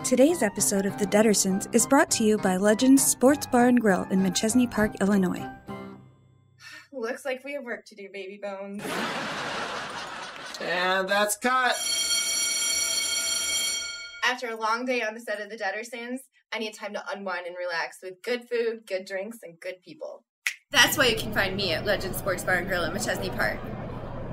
Today's episode of The Deadersons is brought to you by Legends Sports Bar and Grill in Machesney Park, Illinois. Looks like we have work to do, baby bones. And that's cut. After a long day on the set of The Deadersons, I need time to unwind and relax with good food, good drinks, and good people. That's why you can find me at Legends Sports Bar and Grill in Machesney Park.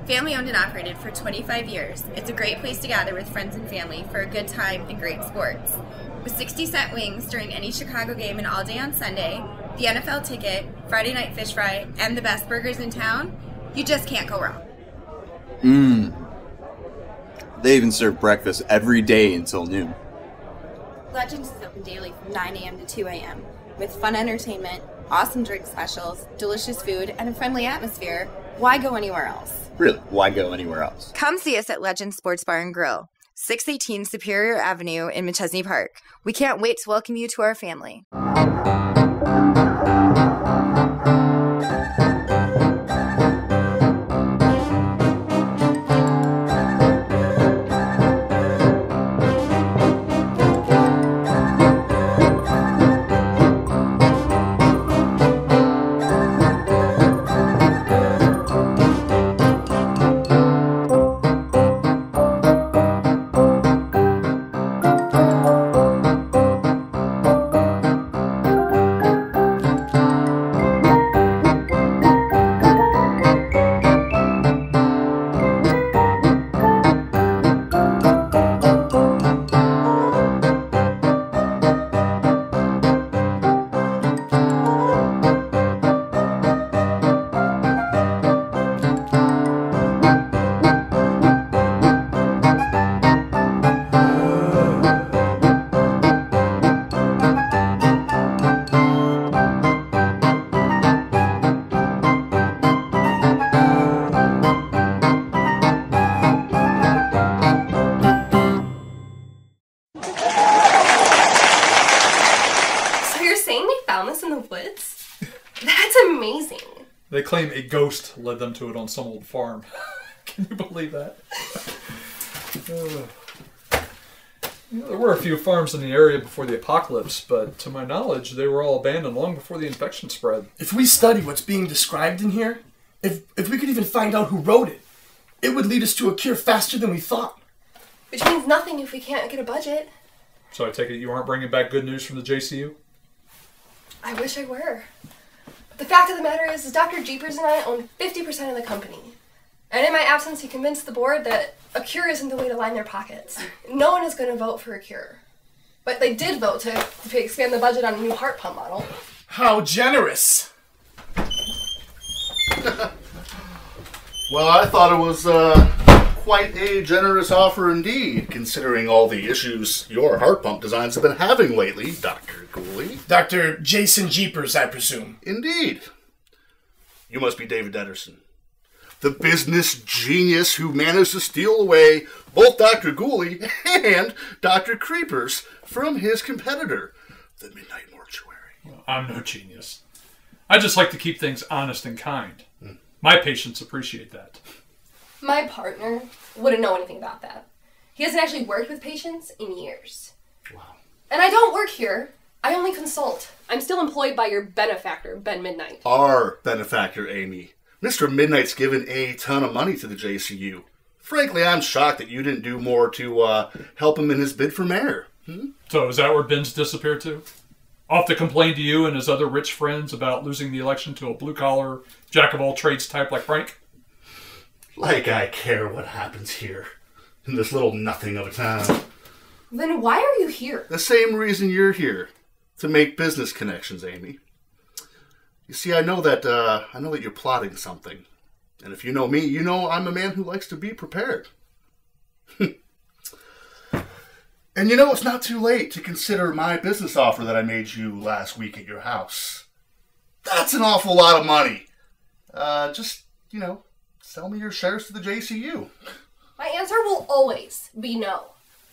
Family owned and operated for 25 years, it's a great place to gather with friends and family for a good time and great sports. With 60-cent wings during any Chicago game and all day on Sunday, the NFL ticket, Friday night fish fry, and the best burgers in town, you just can't go wrong. They even serve breakfast every day until noon. Legends is open daily from 9 a.m. to 2 a.m. with fun entertainment, awesome drink specials, delicious food, and a friendly atmosphere. Why go anywhere else? Really, why go anywhere else? Come see us at Legends Sports Bar and Grill, 618 Superior Avenue in Machesney Park. We can't wait to welcome you to our family. They claim a ghost led them to it on some old farm. Can you believe that? There were a few farms in the area before the apocalypse, but to my knowledge, they were all abandoned long before the infection spread. If we study what's being described in here, if we could even find out who wrote it, it would lead us to a cure faster than we thought. Which means nothing if we can't get a budget. So I take it you aren't bringing back good news from the JCU? I wish I were. The fact of the matter is Dr. Jeepers and I own 50% of the company. And in my absence, he convinced the board that a cure isn't the way to line their pockets. No one is going to vote for a cure. But they did vote to expand the budget on a new heart pump model. How generous! Well, I thought it was quite a generous offer indeed, considering all the issues your heart pump designs have been having lately, Dr. Cooley. Dr. Jason Jeepers, I presume. Indeed. You must be David Deaderson, the business genius who managed to steal away both Dr. Cooley and Dr. Creepers from his competitor, the Midnight Mortuary. Well, I'm no genius. I just like to keep things honest and kind. My patients appreciate that. My partner wouldn't know anything about that. He hasn't actually worked with patients in years. Wow. And I don't work here. I only consult. I'm still employed by your benefactor, Ben Midnight. Our benefactor, Amy. Mr. Midnight's given a ton of money to the JCU. Frankly, I'm shocked that you didn't do more to help him in his bid for mayor. So is that where Ben's disappeared to? Off to complain to you and his other rich friends about losing the election to a blue-collar, jack-of-all-trades type like Frank? Like I care what happens here, in this little nothing of a town. Then why are you here? The same reason you're here, to make business connections, Amy. You see, I know that you're plotting something. And if you know me, you know I'm a man who likes to be prepared. And you know it's not too late to consider my business offer that I made you last week at your house. That's an awful lot of money. Sell me your shares to the JCU. My answer will always be no.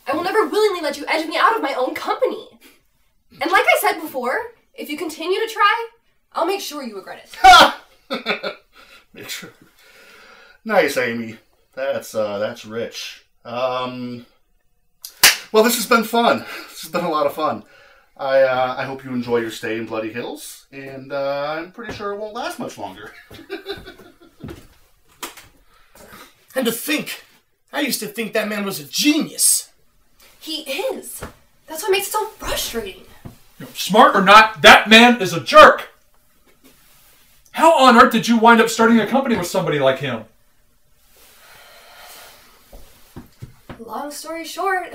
I will never willingly let you edge me out of my own company. And like I said before, if you continue to try, I'll make sure you regret it. Ha! Make sure. Nice, Amy. That's rich. Well, this has been fun. This has been a lot of fun. I hope you enjoy your stay in Bloody Hills, and I'm pretty sure it won't last much longer. And to think, I used to think that man was a genius. He is. That's what makes it so frustrating. Smart or not, that man is a jerk. How on earth did you wind up starting a company with somebody like him? Long story short,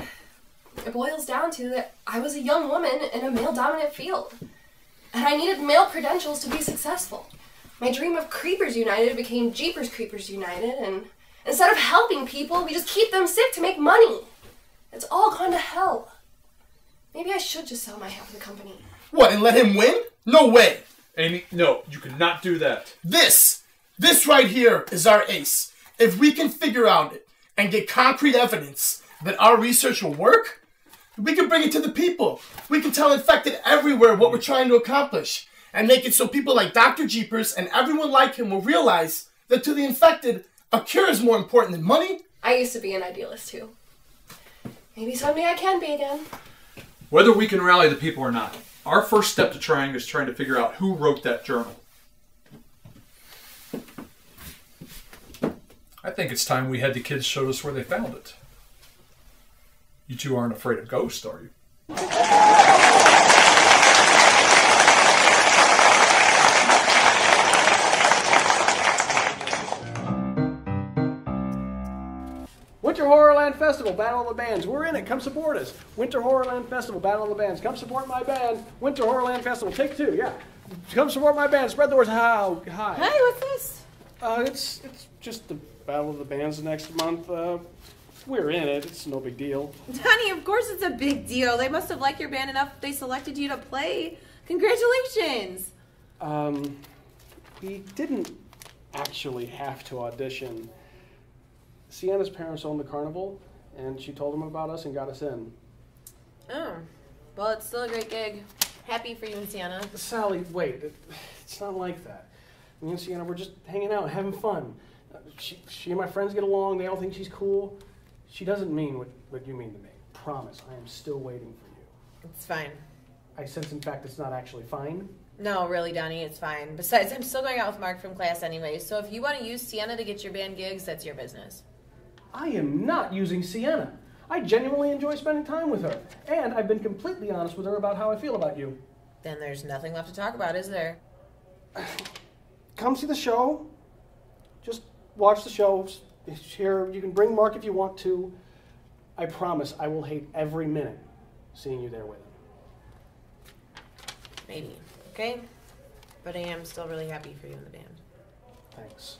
it boils down to that I was a young woman in a male-dominant field, and I needed male credentials to be successful. My dream of Creepers United became Jeepers Creepers United, and instead of helping people, we just keep them sick to make money. It's all gone to hell. Maybe I should just sell my half of the company. What, and let him win? No way. Amy, no, you cannot do that. This right here is our ace. If we can figure out it and get concrete evidence that our research will work, we can bring it to the people. We can tell infected everywhere what we're trying to accomplish and make it so people like Dr. Jeepers and everyone like him will realize that to the infected, a cure is more important than money. I used to be an idealist too. Maybe someday I can be again. Whether we can rally the people or not, our first step to trying is trying to figure out who wrote that journal. I think it's time we had the kids show us where they found it. You two aren't afraid of ghosts, are you? Winter Horrorland Festival, Battle of the Bands. We're in it. Come support us. Winter Horrorland Festival, Battle of the Bands. Come support my band. Winter Horrorland Festival. Take two, yeah. Come support my band. Spread the word. How? Hi. Hey, what's this? It's just the Battle of the Bands next month. We're in it. It's no big deal. Donnie, of course it's a big deal. They must have liked your band enough they selected you to play. Congratulations. We didn't actually have to audition. Sienna's parents own the carnival, and she told them about us and got us in. Oh, well, it's still a great gig. Happy for you and Sienna. Sally, wait. It's not like that. Me and Sienna, we're just hanging out, having fun. She and my friends get along. They all think she's cool. She doesn't mean what you mean to me. Promise, I am still waiting for you. It's fine. I sense, in fact, it's not actually fine. No, really, Donnie, it's fine. Besides, I'm still going out with Mark from class anyway, so if you want to use Sienna to get your band gigs, that's your business. I am not using Sienna. I genuinely enjoy spending time with her. And I've been completely honest with her about how I feel about you. Then there's nothing left to talk about, is there? Come see the show. Just watch the show. Here, you can bring Mark if you want to. I promise I will hate every minute seeing you there with him. Maybe. Okay? But I am still really happy for you in the band. Thanks.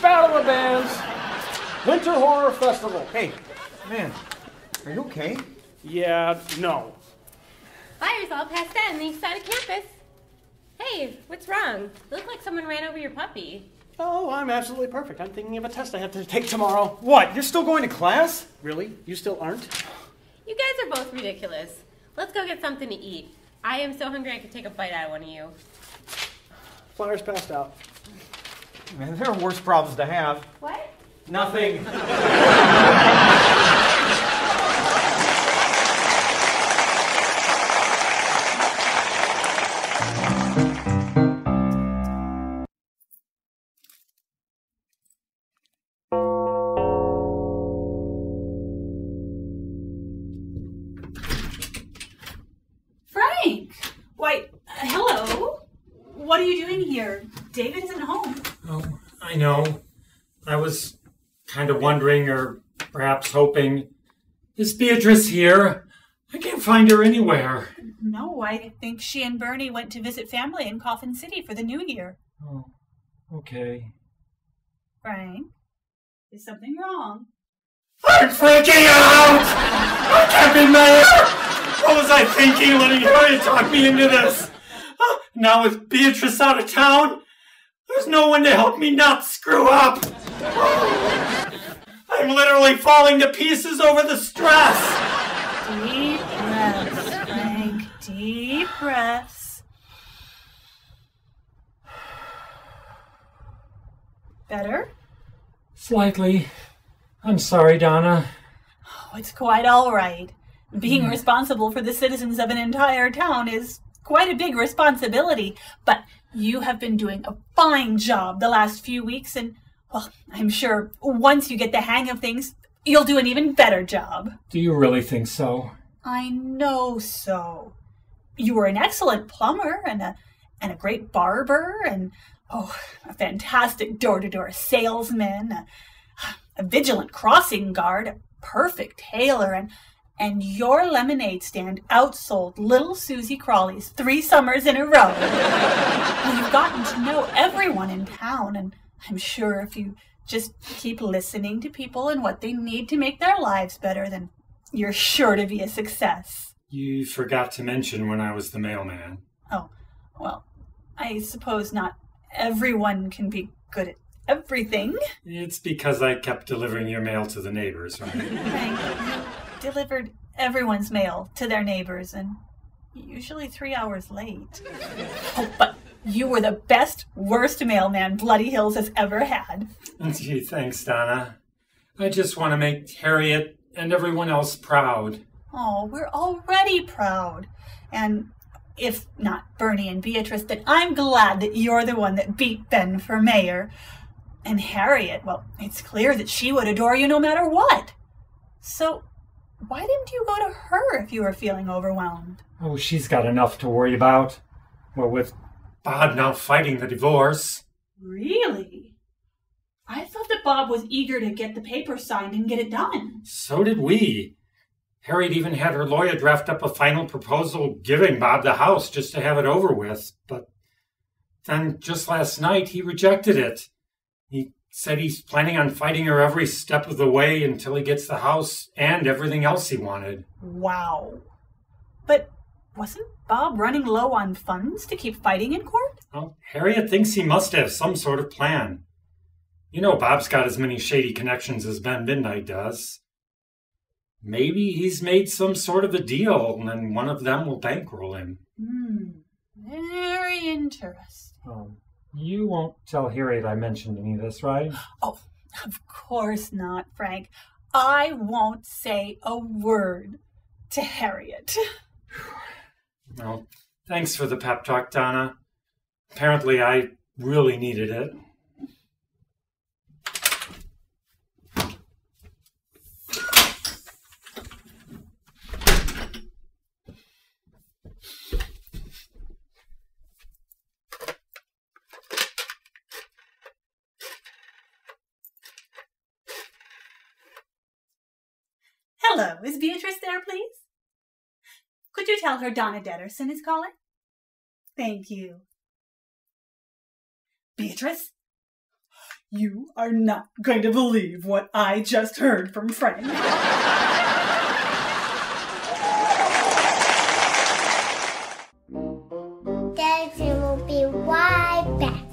Battle of the Bands, Winter Horror Festival. Hey, man, are you okay? Yeah, no. Fire's all passed out on the east side of campus. Hey, what's wrong? You look like someone ran over your puppy. Oh, I'm absolutely perfect. I'm thinking of a test I have to take tomorrow. What? You're still going to class? Really? You still aren't? You guys are both ridiculous. Let's go get something to eat. I am so hungry I could take a bite out of one of you. Flyer's passed out. Man, there are worse problems to have. What? Nothing. Frank! Why, hello? What are you doing here? David isn't home. Oh, I know. I was kind of wondering, or perhaps hoping. Is Beatrice here? I can't find her anywhere. No, I think she and Bernie went to visit family in Coffin City for the New Year. Oh, okay. Frank, is something wrong? I'm freaking out! I can't be mayor! What was I thinking letting Harriet talk me into this? Now with Beatrice out of town, there's no one to help me not screw up. I'm literally falling to pieces over the stress. Deep breaths, Frank. Deep breaths. Better? Slightly. I'm sorry, Donna. Oh, it's quite all right. Being responsible for the citizens of an entire town is quite a big responsibility, but you have been doing a fine job the last few weeks, and, well, I'm sure once you get the hang of things, you'll do an even better job. Do you really think so? I know so. You were an excellent plumber and a great barber and, a fantastic door-to-door salesman, a vigilant crossing guard, a perfect tailor, and your lemonade stand outsold little Susie Crawley's 3 summers in a row. Well, you've gotten to know everyone in town, and I'm sure if you just keep listening to people and what they need to make their lives better, then you're sure to be a success. You forgot to mention when I was the mailman. Oh, well, I suppose not everyone can be good at everything. It's because I kept delivering your mail to the neighbors, right? I delivered everyone's mail to their neighbors, and usually 3 hours late. Oh, but you were the best, worst mailman Bloody Hills has ever had. Gee, thanks, Donna. I just want to make Harriet and everyone else proud. Oh, we're already proud. And if not Bernie and Beatrice, then I'm glad that you're the one that beat Ben for mayor. And Harriet, well, it's clear that she would adore you no matter what. So why didn't you go to her if you were feeling overwhelmed? Oh, she's got enough to worry about. Well, with Bob now fighting the divorce. Really? I thought that Bob was eager to get the paper signed and get it done. So did we. Harriet even had her lawyer draft up a final proposal giving Bob the house just to have it over with. But then just last night, he rejected it. He said he's planning on fighting her every step of the way until he gets the house and everything else he wanted. Wow. But wasn't Bob running low on funds to keep fighting in court? Well, Harriet thinks he must have some sort of plan. You know Bob's got as many shady connections as Ben Midnight does. Maybe he's made some sort of a deal and one of them will bankroll him. Very interesting. You won't tell Harriet I mentioned any of this, right? Oh, of course not, Frank. I won't say a word to Harriet. Well, thanks for the pep talk, Donna. Apparently I really needed it. Hello, is Beatrice there, please? Could you tell her Donna Deaderson is calling? Thank you. Beatrice? You are not going to believe what I just heard from Frank. Deaderson will be right back.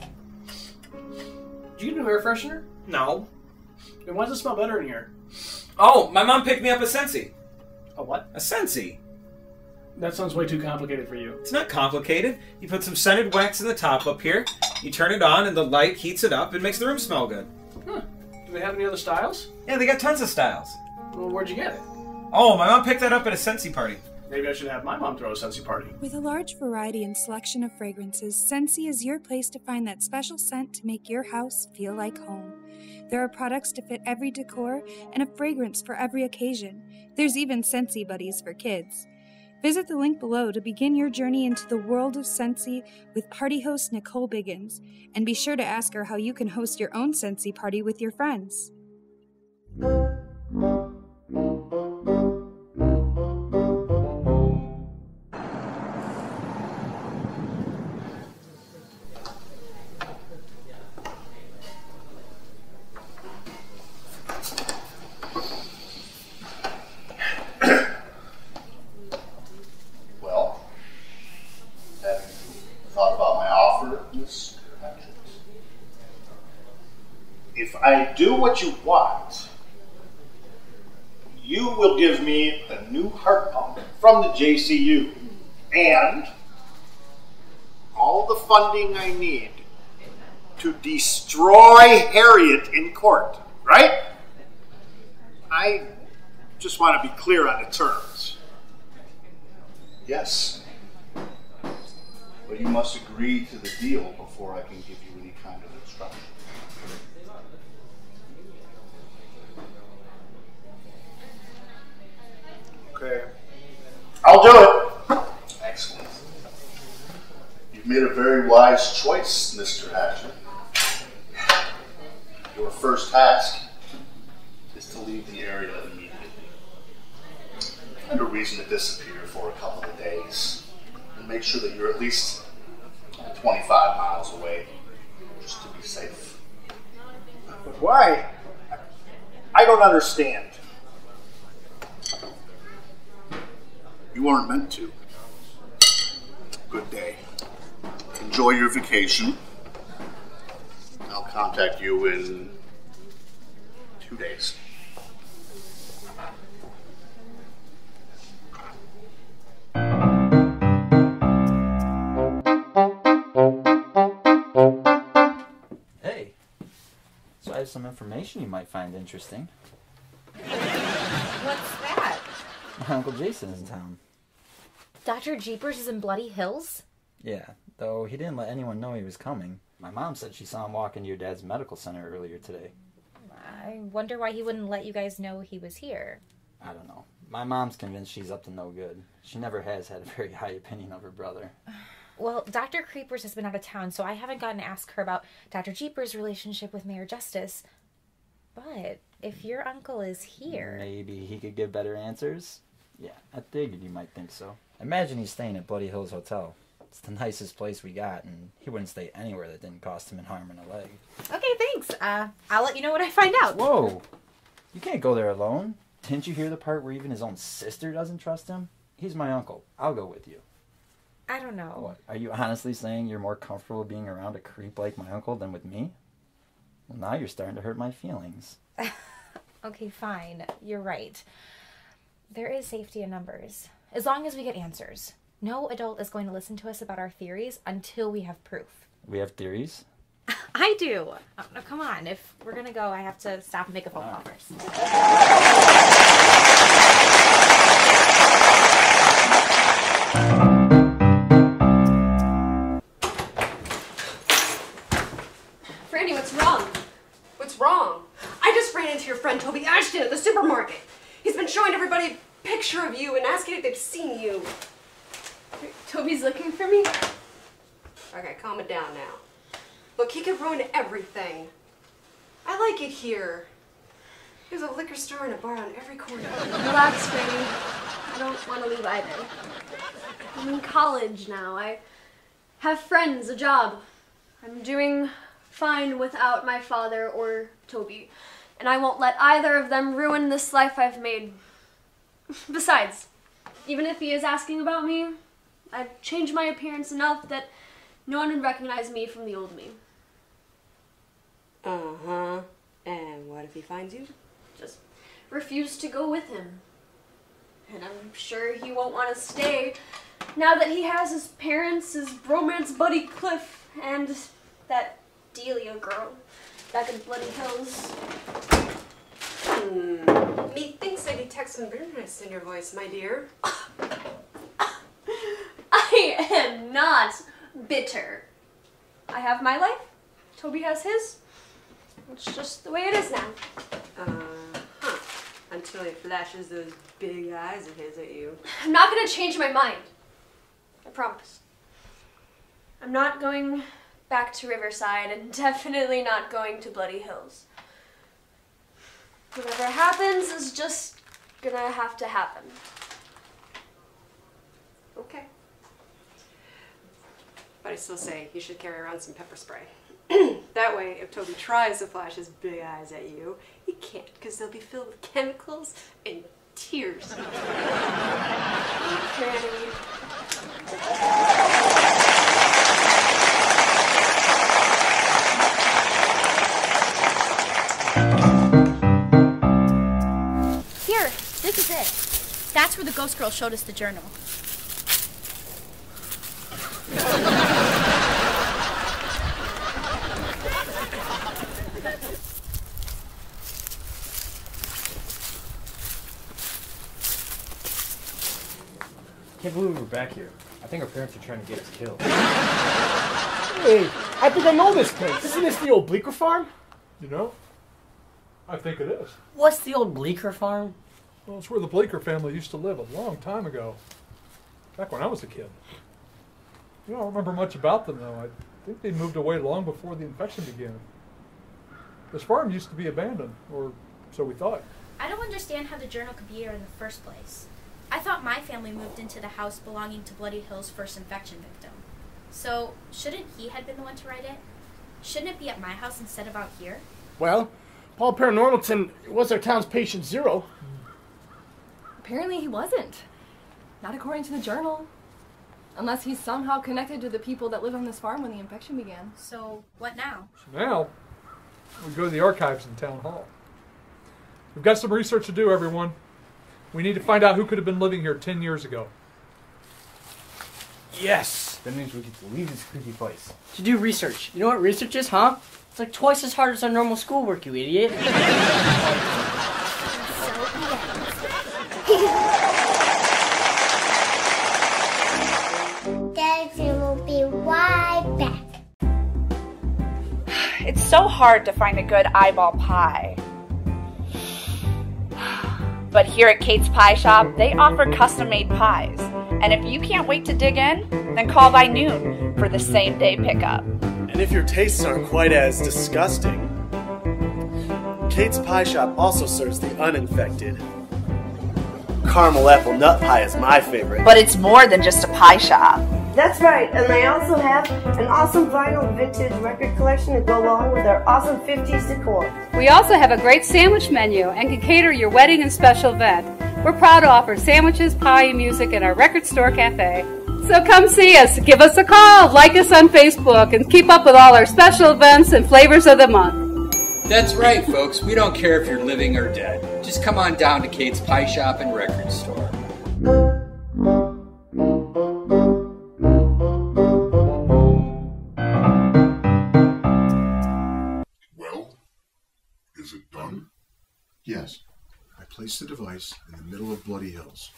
Did you get a new air freshener? No. Then why does it smell better in here? Oh, my mom picked me up a Scentsy. A what? A Scentsy. That sounds way too complicated for you. It's not complicated. You put some scented wax in the top up here, you turn it on, and the light heats it up and makes the room smell good. Huh. Do they have any other styles? Yeah, they got tons of styles. Well, where'd you get it? Oh, my mom picked that up at a Scentsy party. Maybe I should have my mom throw a Scentsy party. With a large variety and selection of fragrances, Scentsy is your place to find that special scent to make your house feel like home. There are products to fit every decor and a fragrance for every occasion. There's even Scentsy buddies for kids. Visit the link below to begin your journey into the world of Scentsy with party host Nicole Biggins, and be sure to ask her how you can host your own Scentsy party with your friends. If I do what you want, you will give me a new heart pump from the JCU and all the funding I need to destroy Harriet in court, right? I just want to be clear on the terms. Yes. But you must agree to the deal before I can give you any kind of instruction. Okay. I'll do it. Excellent. You've made a very wise choice, Mr. Hatcher. Your first task is to leave the area immediately. Find a reason to disappear for a couple of days. And make sure that you're at least 25 miles away, just to be safe. But why? I don't understand. You weren't meant to. Good day. Enjoy your vacation. I'll contact you in 2 days. Hey, so I have some information you might find interesting. What's that? My Uncle Jason is in town. Dr. Jeepers is in Bloody Hills? Yeah, though he didn't let anyone know he was coming. My mom said she saw him walk into your dad's medical center earlier today. I wonder why he wouldn't let you guys know he was here. I don't know. My mom's convinced she's up to no good. She never has had a very high opinion of her brother. Well, Dr. Creepers has been out of town, so I haven't gotten to ask her about Dr. Jeepers' relationship with Mayor Justice. But if your uncle is here... Maybe he could give better answers? Yeah, I figured you might think so. Imagine he's staying at Bloody Hills Hotel. It's the nicest place we got, and he wouldn't stay anywhere that didn't cost him an arm and a leg. Okay, thanks. I'll let you know when I find out. Whoa! You can't go there alone. Didn't you hear the part where even his own sister doesn't trust him? He's my uncle. I'll go with you. I don't know. What? Are you honestly saying you're more comfortable being around a creep like my uncle than with me? Well, now you're starting to hurt my feelings. Okay, fine. You're right. There is safety in numbers. As long as we get answers. No adult is going to listen to us about our theories until we have proof. We have theories? I do. Oh, no, come on. If we're going to go, I have to stop and make a phone call first. Franny, what's wrong? What's wrong? I just ran into your friend Toby Ashton at the supermarket. He's been showing everybody a picture of you and asking if they've seen you. Toby's looking for me? Okay, calm it down now. Look, he could ruin everything. I like it here. There's a liquor store and a bar on every corner. Relax, Franny. I don't want to leave either. I'm in college now. I have friends, a job. I'm doing fine without my father or Toby. And I won't let either of them ruin this life I've made. Besides, even if he is asking about me, I've changed my appearance enough that no one would recognize me from the old me. Uh-huh. And what if he finds you? Just refuse to go with him. And I'm sure he won't want to stay now that he has his parents, his bromance buddy Cliff, and that Delia girl back in Bloody Hills. Methinks I detect some bitterness in your voice, my dear. I am not bitter. I have my life. Toby has his. It's just the way it is now. Until he flashes those big eyes of his at you. I'm not going to change my mind. I promise. I'm not going back to Riverside and definitely not going to Bloody Hills. Whatever happens is just gonna have to happen. Okay. But I still say you should carry around some pepper spray. That way, if Toby tries to flash his big eyes at you, he can't because they'll be filled with chemicals and tears. Here, this is it. That's where the ghost girl showed us the journal. Can't believe we're back here. I think our parents are trying to get us killed. Hey, I think I know this place. Isn't this the old Bleecker farm? You know, I think it is. What's the old Bleecker farm? Well, it's where the Bleecker family used to live a long time ago. Back when I was a kid. You don't remember much about them, though. I think they moved away long before the infection began. This farm used to be abandoned, or so we thought. I don't understand how the journal could be here in the first place. I thought my family moved into the house belonging to Bloody Hill's first infection victim. So, shouldn't he have been the one to write it? Shouldn't it be at my house instead of out here? Well, Paul Paranormalton was our town's patient zero. Apparently he wasn't. Not according to the journal. Unless he's somehow connected to the people that lived on this farm when the infection began. So, what now? So now, we go to the archives in Town Hall. We've got some research to do, everyone. We need to find out who could have been living here 10 years ago. Yes! That means we get to leave this creepy place. To do research. You know what research is, huh? It's like twice as hard as our normal schoolwork, you idiot. Daddy will be right back. It's so hard to find a good eyeball pie. But here at Kate's Pie Shop, they offer custom-made pies. And if you can't wait to dig in, then call by noon for the same-day pickup. And if your tastes aren't quite as disgusting, Kate's Pie Shop also serves the uninfected. Caramel apple nut pie is my favorite. But it's more than just a pie shop. That's right, and they also have an awesome vinyl vintage record collection to go along with our awesome 50s decor. We also have a great sandwich menu and can cater your wedding and special event. We're proud to offer sandwiches, pie, and music in our record store cafe. So come see us, give us a call, like us on Facebook, and keep up with all our special events and flavors of the month. That's right, folks. We don't care if you're living or dead. Just come on down to Kate's Pie Shop and Record Store. Well, is it done? Yes. I placed the device in the middle of Bloody Hills,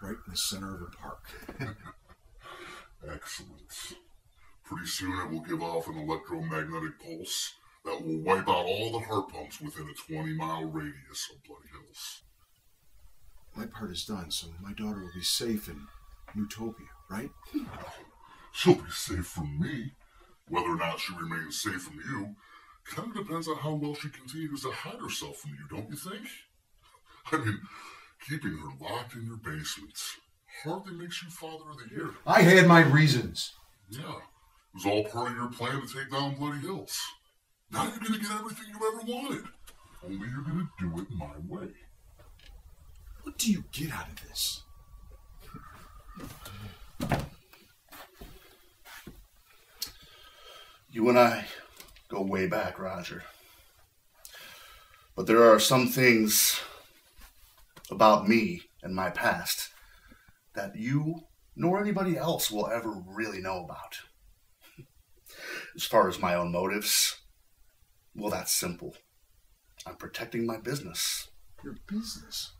right in the center of a park. Excellent. Pretty soon it will give off an electromagnetic pulse that will wipe out all the heart pumps within a 20-mile radius of Bloody Hills. My part is done, so my daughter will be safe in Utopia, right? She'll be safe from me. Whether or not she remains safe from you kind of depends on how well she continues to hide herself from you, don't you think? I mean, keeping her locked in your basement hardly makes you Father of the Year. I had my reasons. Yeah, it was all part of your plan to take down Bloody Hills. Now you're going to get everything you ever wanted. Only you're going to do it my way. What do you get out of this? You and I go way back, Roger. But there are some things about me and my past that you nor anybody else will ever really know about. As far as my own motives, well, that's simple. I'm protecting my business. Your business?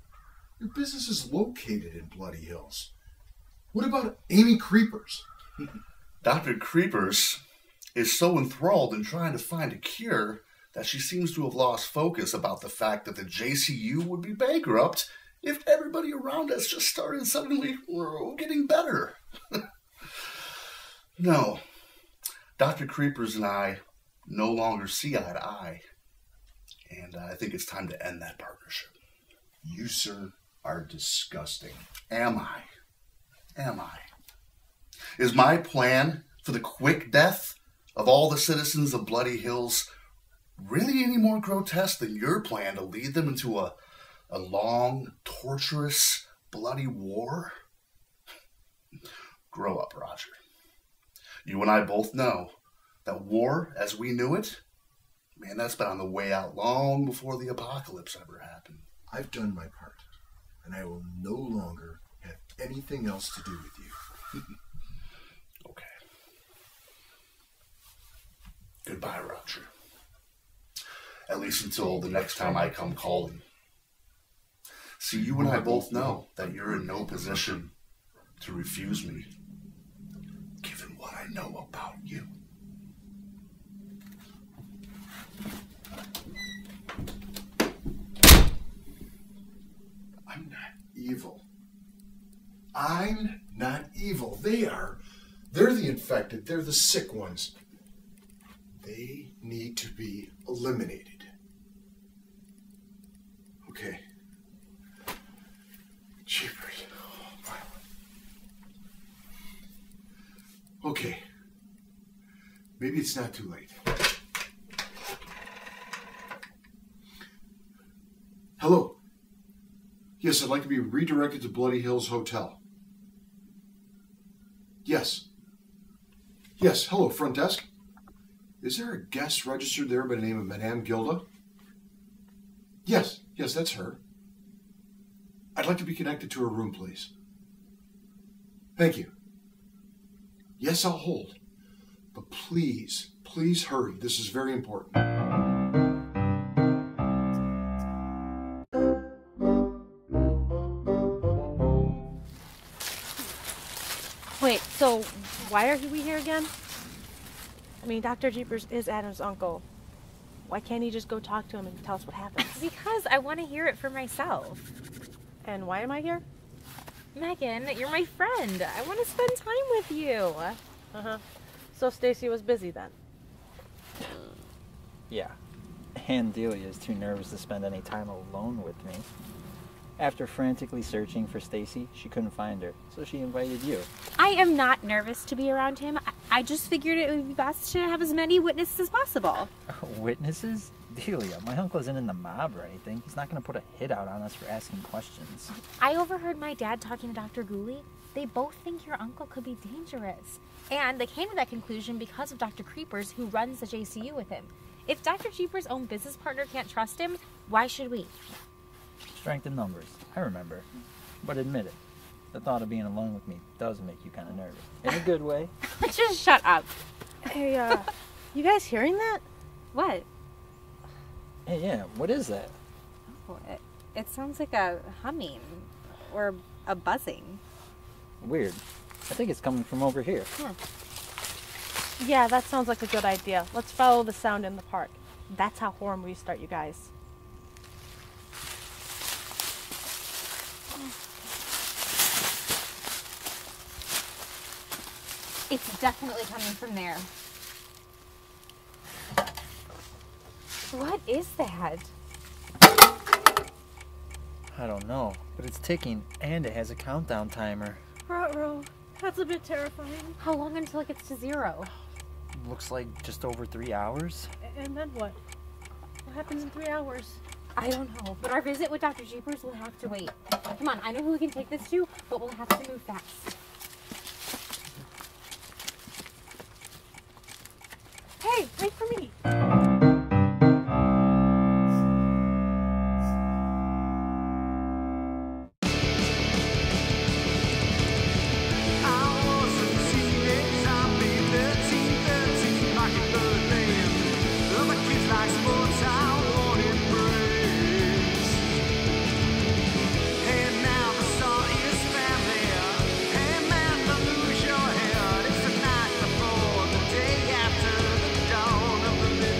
Your business is located in Bloody Hills. What about Amy Creepers? Dr. Creepers is so enthralled in trying to find a cure that she seems to have lost focus about the fact that the JCU would be bankrupt if everybody around us just started suddenly getting better. No, Dr. Creepers and I no longer see eye to eye, and I think it's time to end that partnership. You, sir, are disgusting. Am I? Am I? Is my plan for the quick death of all the citizens of Bloody Hills really any more grotesque than your plan to lead them into a long, torturous, bloody war? Grow up, Roger. You and I both know that war, as we knew it, man, that's been on the way out long before the apocalypse ever happened. I've done my part, and I will no longer have anything else to do with you. Okay. Goodbye, Roger. At least until the next time I come calling. See, you and I both know that you're in no position to refuse me, given what I know about you. I'm not evil. I'm not evil. They are. They're the infected. They're the sick ones. They need to be eliminated. Okay. Jeepers. Okay. Maybe it's not too late. Hello. Yes, I'd like to be redirected to Bloody Hills Hotel. Yes. Yes, hello, front desk. Is there a guest registered there by the name of Madame Gilda? Yes, yes, that's her. I'd like to be connected to her room, please. Thank you. Yes, I'll hold. But please, please hurry. This is very important. Wait, so why are we here again? I mean, Dr. Jeepers is Adam's uncle. Why can't he just go talk to him and tell us what happened? Because I want to hear it for myself. And why am I here? Megan, you're my friend. I want to spend time with you. Uh-huh. So Stacy was busy then? Yeah. And Delia is too nervous to spend any time alone with me. After frantically searching for Stacy, she couldn't find her, so she invited you. I am not nervous to be around him. I just figured it would be best to have as many witnesses as possible. Witnesses? Delia, my uncle isn't in the mob or anything. He's not going to put a hit out on us for asking questions. I overheard my dad talking to Dr. Gooley. They both think your uncle could be dangerous. And they came to that conclusion because of Dr. Creepers, who runs the JCU with him. If Dr. Jeepers' own business partner can't trust him, why should we? Strength in numbers. I remember. But admit it. The thought of being alone with me does make you kind of nervous. In a good way. Just shut up. Hey, you guys hearing that? What? Hey, yeah, what is that? Oh, it sounds like a humming or a buzzing. Weird. I think it's coming from over here. Yeah, that sounds like a good idea. Let's follow the sound in the park. That's how horror movies start, you guys. It's definitely coming from there. What is that? I don't know, but it's ticking and it has a countdown timer. Ruh-roh. That's a bit terrifying. How long until it gets to 0? Looks like just over 3 hours. And then what? What happens in 3 hours? I don't know, but our visit with Dr. Jeepers will have to wait. Come on, I know who we can take this to, but we'll have to move fast. Hey, wait for me! Your head, it's the night before the day after the dawn of the living.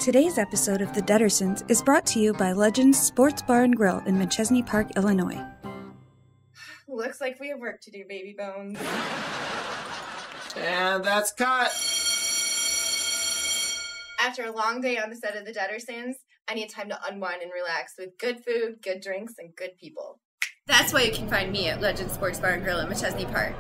Today's episode of The Deadersons is brought to you by Legends Sports Bar and Grill in Machesney Park, Illinois. Looks like we have work to do, baby bones. And that's cut. After a long day on the set of The Deadersons, I need time to unwind and relax with good food, good drinks, and good people. That's why you can find me at Legends Sports Bar and Grill in Machesney Park.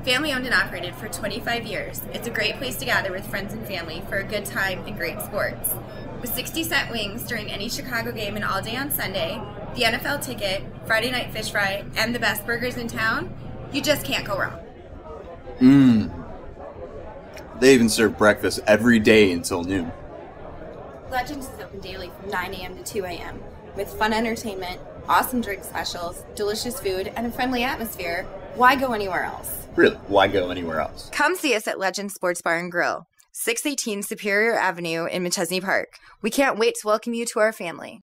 Family owned and operated for 25 years, it's a great place to gather with friends and family for a good time and great sports. With 60-cent wings during any Chicago game and all day on Sunday, the NFL ticket, Friday night fish fry, and the best burgers in town, you just can't go wrong. They even serve breakfast every day until noon. Legends is open daily from 9 a.m. to 2 a.m. with fun entertainment, awesome drink specials, delicious food, and a friendly atmosphere. Why go anywhere else? Really, why go anywhere else? Come see us at Legends Sports Bar and Grill, 618 Superior Avenue in Machesney Park. We can't wait to welcome you to our family.